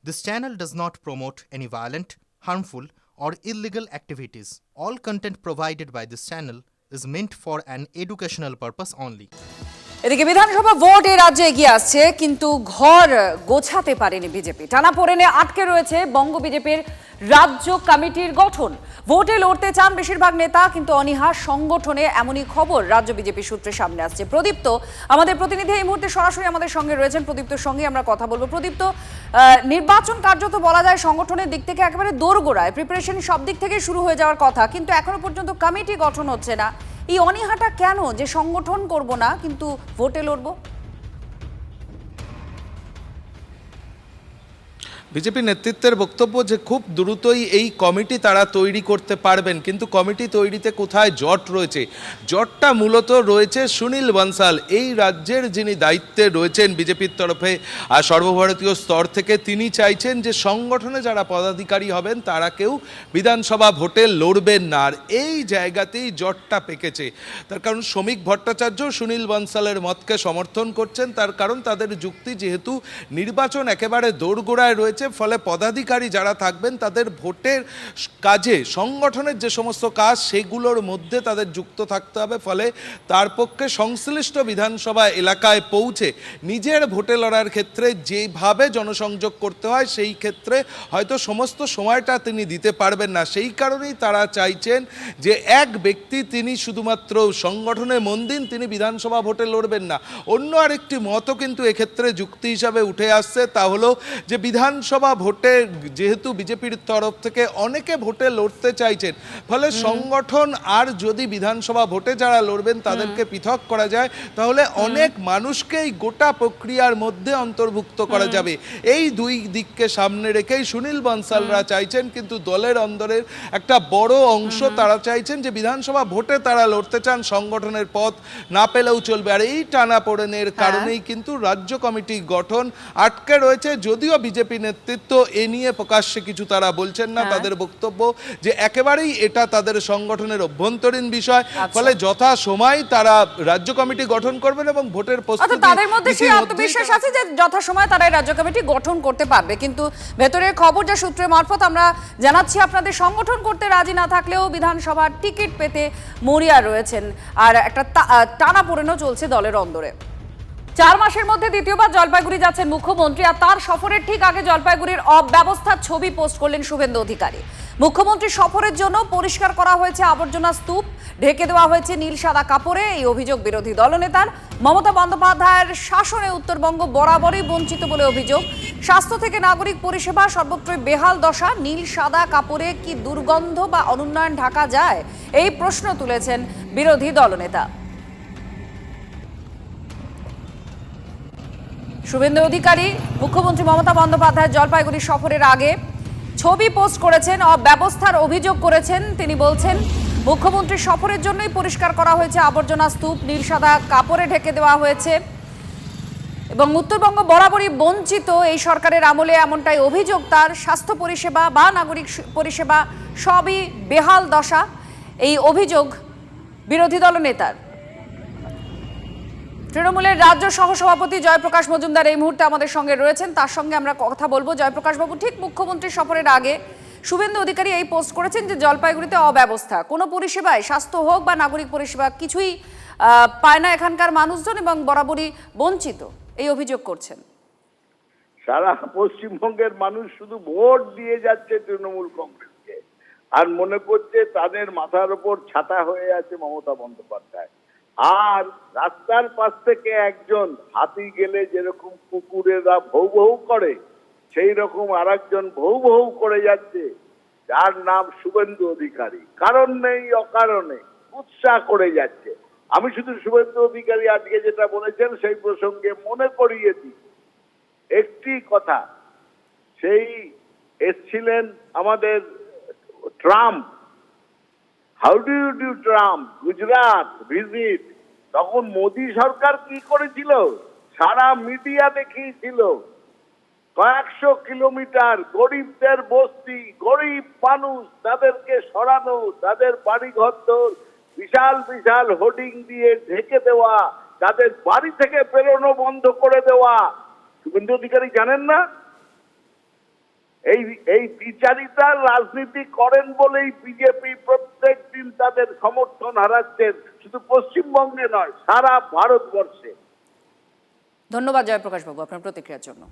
This channel does not promote any violent, harmful, or illegal activities. All content provided by this channel is meant for an educational purpose only. এদিকে বিধানসভা vote এই রাজ্যে এগিয়ে আসছে, কিন্তু ঘর গোছাতে পারেনি বিজেপি। টানাপোড়েনে আটকে রয়েছে বঙ্গ বিজেপির রাজ্য কমিটির গঠন। ভোটে লড়তে চান বেশিরভাগ নেতা, কিন্তু অনীহা সংগঠনে, এমনই খবর রাজ্য বিজেপি সূত্রে সামনে আসছে। প্রদীপ্ত, আমাদের প্রতিনিধি এই মুহূর্তে সরাসরি আমাদের সঙ্গে রয়েছেন। প্রদীপ্তর সঙ্গে আমরা কথা বলবো। প্রদীপ্ত, নির্বাচন কার্যত বলা যায় সংগঠনের দিক থেকে একেবারে দোরগোড়ায়, প্রিপারেশন সব দিক থেকে শুরু হয়ে যাওয়ার কথা, কিন্তু এখনো পর্যন্ত কমিটি গঠন হচ্ছে না। এই অনীহাটা কেন, যে সংগঠন করব না কিন্তু ভোটে লড়বো? বিজেপি নেতৃত্বের বক্তব্য যে খুব দ্রুতই এই কমিটি তারা তৈরি করতে পারবেন, কিন্তু কমিটি তৈরিতে কোথায় জট রয়েছে? জটটা মূলত রয়েছে সুনীল বনসাল, এই রাজ্যের যিনি দায়িত্বে রয়েছেন বিজেপির তরফে আর সর্বভারতীয় স্তর থেকে। তিনি চাইছেন যে সংগঠনে যারা পদাধিকারী হবেন তারা কেউ বিধানসভা ভোটে লড়বেন না, আর এই জায়গাতেই জটটা পেকেছে। তার কারণ শ্রমিক ভট্টাচার্য সুনীল বনসালের মতকে সমর্থন করছেন। তার কারণ তাদের যুক্তি, যেহেতু নির্বাচন একেবারে দোরগোড়ায় রয়েছে, ফলে পদাধিকারী যারা থাকবেন তাদের ভোটের কাজে, সংগঠনের যে সমস্ত কাজ সেগুলোর মধ্যে তাদের যুক্ত থাকতে হবে। ফলে তার পক্ষে সংশ্লিষ্ট বিধানসভা এলাকায় পৌঁছে নিজের ভোটে লড়ার ক্ষেত্রে যেভাবে জনসংযোগ করতে হয় সেই ক্ষেত্রে হয়তো সমস্ত সময়টা তিনি দিতে পারবেন না। সেই কারণেই তারা চাইছেন যে এক ব্যক্তি তিনি শুধুমাত্র সংগঠনে মন দিন, তিনি বিধানসভা ভোটে লড়বেন না। অন্য আরেকটি মতও কিন্তু এক্ষেত্রে যুক্তি হিসাবে উঠে আসছে, তা হলো যে বিধানসভা ভোটে যেহেতু বিজেপির তরফ থেকে অনেকে ভোটে লড়তে চাইছেন, ফলে সংগঠন আর যদি বিধানসভা ভোটে যারা লড়বেন তাদেরকে পৃথক করা যায়, তাহলে অনেক মানুষকেই গোটা প্রক্রিয়ার মধ্যে অন্তর্ভুক্ত করা যাবে। এই দুই দিককে সামনে রেখেই সুনীল বনসালরা চাইছেন, কিন্তু দলের অন্দরের একটা বড় অংশ তারা চাইছেন যে বিধানসভা ভোটে তারা লড়তে চান, সংগঠনের পথ না পেলেও চলবে। আর এই টানাপোড়েনের কারণেই কিন্তু রাজ্য কমিটি গঠন আটকে রয়েছে। যদিও বিজেপি নেতৃত্ব এ নিয়ে প্রকাশ্যে কিছু তারা বলছেন না, তাদের বক্তব্য যে একেবারেই এটা তাদের সংগঠনের অভ্যন্তরীণ বিষয়, ফলে যথা সময় তারা রাজ্য কমিটি গঠন করবেন এবং ভোটের প্রস্তুতি, তাদের মধ্যে সেই আত্মবিশ্বাস আছে যে যথা সময় তারা রাজ্য কমিটি গঠন করতে পারবে। কিন্তু ভেতরের খবর যা সূত্রের মারফত আমরা জানাচ্ছি, আপনাদের সংগঠন করতে রাজি না থাকলেও বিধানসভার টিকিট পেতে মরিয়া রয়েছেন, আর একটা টানাপোড়েনও চলছে দলের অন্দরে। 4 মাসের মধ্যে দ্বিতীয়বার জলপাইগুড়ি যাচ্ছেন মুখ্যমন্ত্রী, আর তার সফরের ঠিক আগে জলপাইগুড়ির অব্যবস্থার ছবি পোস্ট করলেন শুভেন্দু অধিকারী। মুখ্যমন্ত্রীর সফরের জন্য পরিষ্কার করা হয়েছে আবর্জনা স্তূপ, ঢেকে দেওয়া হয়েছে নীল সাদা কাপড়ে। এই অভিযোগ বিরোধী দলনেতার। মমতা বন্দ্যোপাধ্যায়ের শাসনে উত্তরবঙ্গ বরাবরই বঞ্চিত বলে অভিযোগ। স্বাস্থ্য থেকে নাগরিক পরিষেবা সর্বত্রই বেহাল দশা। নীল সাদা কাপড়ে কি দুর্গন্ধ বা অনুন্নয়ন ঢাকা যায়? এই প্রশ্ন তুলেছেন বিরোধী দলনেতা। শুভেন্দু অধিকারী মুখ্যমন্ত্রী মমতা বন্দ্যোপাধ্যায় জলপাইগুড়ি সফরের আগে ছবি পোস্ট করেছেন, অব্যবস্থার অভিযোগ করেছেন। তিনি বলছেন মুখ্যমন্ত্রীর সফরের জন্যই পরিষ্কার করা হয়েছে আবর্জনা স্তূপ, নীল সাদা কাপড়ে ঢেকে দেওয়া হয়েছে এবং উত্তরবঙ্গ বরাবরই বঞ্চিত এই সরকারের আমলে, এমনটাই অভিযোগ তার। স্বাস্থ্য পরিষেবা বা নাগরিক পরিষেবা সবই বেহাল দশা, এই অভিযোগ বিরোধী দলনেতার। তৃণমূলের রাজ্য সহসভাপতি জয়প্রকাশ মজুমদার এই মুহূর্তে আমাদের সঙ্গে রয়েছেন, তার সঙ্গে আমরা কথা বলবো। জয়প্রকাশ বাবু, ঠিক মুখ্যমন্ত্রীর সফরের আগে শুভেন্দু অধিকারী এই পোস্ট করেছেন যে জলপাইগুড়িতে অব্যবস্থা, কোনো পরিষেবায়, স্বাস্থ্য হোক বা নাগরিক পরিষেবা, কিছুই পায় না এখানকার মানুষজন এবং বরাবরই বঞ্চিত, এই অভিযোগ করছেন। সারা পশ্চিমবঙ্গের মানুষ শুধু ভোট দিয়ে যাচ্ছে তৃণমূল কংগ্রেসকে, আর মনে করছে তাদের মাথার উপর ছাতা হয়ে আছে মমতা বন্দ্যোপাধ্যায়। আর রাস্তার পাশ থেকে একজন হাতি গেলে যেরকম কুকুরেরা ভৌ ভৌ করে, সেই রকম আর একজন ভৌ ভৌ করে যাচ্ছে, যার নাম শুভেন্দু অধিকারী। কারণ নেই অকারণে উৎসাহ করে যাচ্ছে। আমি শুধু শুভেন্দু অধিকারী আজকে যেটা বলেছেন সেই প্রসঙ্গে মনে করিয়ে দিই একটি কথা। সেই এসছিলেন আমাদের Trump, how do you do Trump, Gujarat visit. তখন মোদী সরকার কি করেছিল? সারা মিডিয়া দেখিয়েছিল কয়েকশো কিলোমিটার গরিবদের বস্তি, গরিব মানুষ, তাদেরকে সরানো, তাদের বাড়িঘর বিশাল বিশাল হোর্ডিং দিয়ে ঢেকে দেওয়া, তাদের বাড়ি থেকে বেরোনো বন্ধ করে দেওয়া। শুভেন্দু অধিকারী জানেন না? এই এই বিচারিতার রাজনীতি করেন বলেই বিজেপি প্রত্যেক দিন তাদের সমর্থন হারাচ্ছেন, শুধু পশ্চিমবঙ্গে নয়, সারা ভারতবর্ষে। ধন্যবাদ জয়প্রকাশ বাবু আপনার প্রতিক্রিয়ার জন্য।